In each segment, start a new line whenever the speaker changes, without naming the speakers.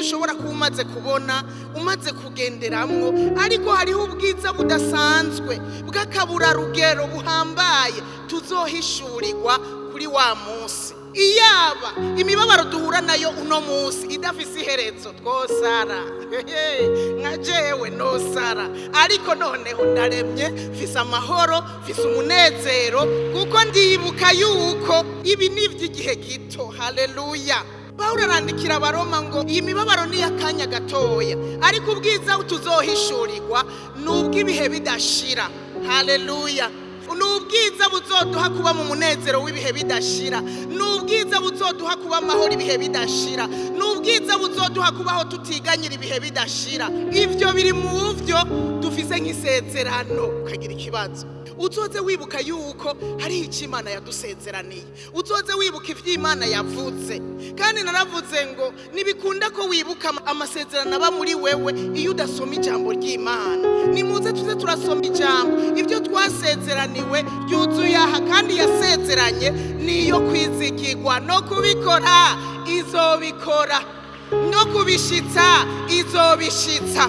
ushobora kuba umaze kubona umaze kugenderamwo, ariko hariho ubwiza budasanzwe bw'akaburarugero buhambaye tuzohishurirwa kuri wa munsi. Iyaba imibabaro duhura nayo uno munsi idafise iherezo twosara, nka jewe nosara, ariko noneho ndaremye mfise amahoro, mfise umunezero, kuko ndibuka yuko ibi ni ivy'igihe gito. Haleluya. Pawulo arandikira Abaroma ngo iyi mibabaro ni yakanya gatoya, ariko ubwiza tuzohishurirwa n'ubw'ibihe bidashira. Haleluya. N'ubwiza buzoduha kuba mu munezero w'ibihe bidashira, n'ubwiza buzoduha kuba amahoro ibihe bidashira, n'ubwiza buzoduha kubaho tutiganyira ibihe bidashira. Ivyo biri mu byo dufise nk'isezerano. Ukagira ikibazo, uzoze wibuka yuko hari icyo Imana yadusezeraniye, uzoze wibuka ivyo Imana yavuze. Kandi naravuze ngo nibikunda ko wibuka amasezerano aba muri wewe iyo udasoma ijambo ry'Imana. Nimuze tuze turasoma ijambo, ivyo twasezeraniwe byuzuye aha, kandi yasezeranye niyo kwizigirwa, no kubikora izobikora, no kubishitsa izobishitsa.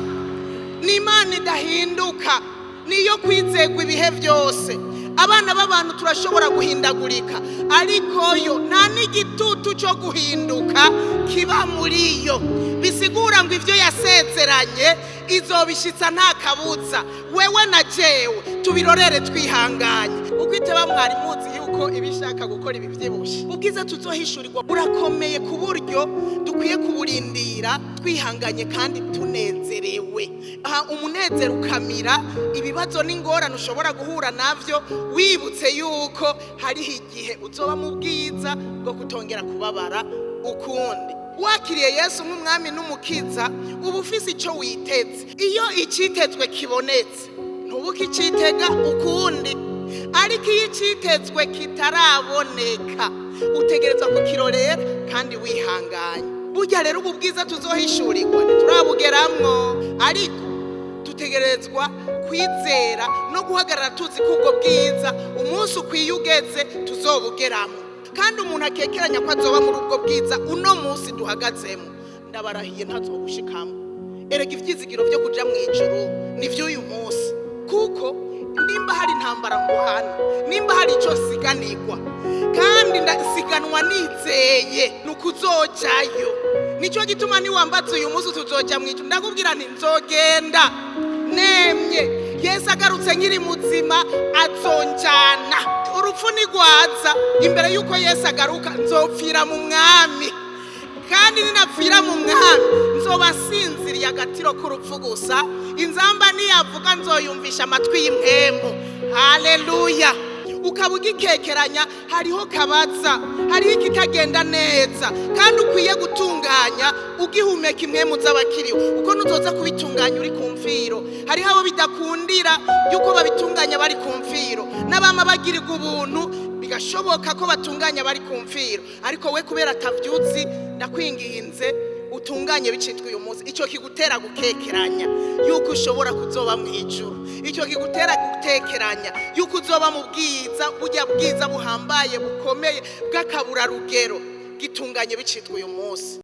Ni Imana idahinduka, niyo kwizegwa ibihe byose. Abana b'abantu turashobora guhindagurika, ariko yo nta n'igitutu cyo guhinduka kiba muri yo. Bisigura ngo ivyo yasezeranye izobishitsa nta kabuza. Wewe na jewe tubirorere twihanganye. Ukwiteba mwari muzi yuko ibishaka gukora ibi vyibushe, ubwiza tuzohishurirwa burakomeye ku buryo dukwiye kuburindira twihanganye kandi tunezerewe. Umunezero ukamira ibibazo n'ingorane ushobora guhura navyo, wibutse yuko hariho igihe uzoba mu bwiza bwo kutongera kubabara ukundi. Wakiriye Yesu nk'umwami n'umukiza, uba ufise ico witeze. Iyo icitezwe kibonetse ntubuka icitega ukundi, ariko iyo icitezwe kitaraboneka utegerezwa kukirorera kandi wihanganye. Burya rero ubu bwiza tuzohishurirwa ntiturabugeramwo, ariko dutegerezwa kwizera no guhagarara tuzi ko ubwo bwiza umunsi ukwiye ugeze tuzobugeramwo. Kandi umuntu akekeranya ko azoba muri ubwo bwiza uno munsi duhagazemo, ndabarahiye ntazobushikamo. Erega ivyizigiro vyo kuja mu ijuru ni vy'uyu munsi, kuko nimba hari intambara ngwana, nimba hari ico siganirwa, kandi ndasiganwa nizeye nukuzojayo. Nico gituma niwambaza uyu munsi tuzoja mu ijuru, ndakubwira nti nzogenda nemye. Yesu agarutse nkiri muzima azonjana. Urupfu nigwaza imbere yuko Yesu agaruka, nzopfira mu mwami, kandi ninapfira mu mwami nzoba nsinziriye agatiro k'urupfu gusa. Inzamba niyavuga nzoyumvisha amatwi y'impembo. Haleluya. Ukaba ugikekeranya hariho kabaza, hariho ikitagenda neza, kandi ukwiye gutunganya ugihumeka impwemu z'abakiriho, uko nuzoza kubitunganya uri kumfiro. Hariho abo bidakundira yuko babitunganya bari kumfiro, n'abama bagirirwa ubuntu bigashoboka ko batunganya bari kumfiro, ariko we kubera atavyuzi ndakwinginze utunganye bicitwa uyu munsi. Ico kigutera gukekeranya yuko ushobora kuzoba mu ijuru, ico kigutera gutekeranya yuko uzoba mu bwiza, burya bwiza buhambaye bukomeye bw'akaburarugero, gitunganye bicitwa uyu munsi.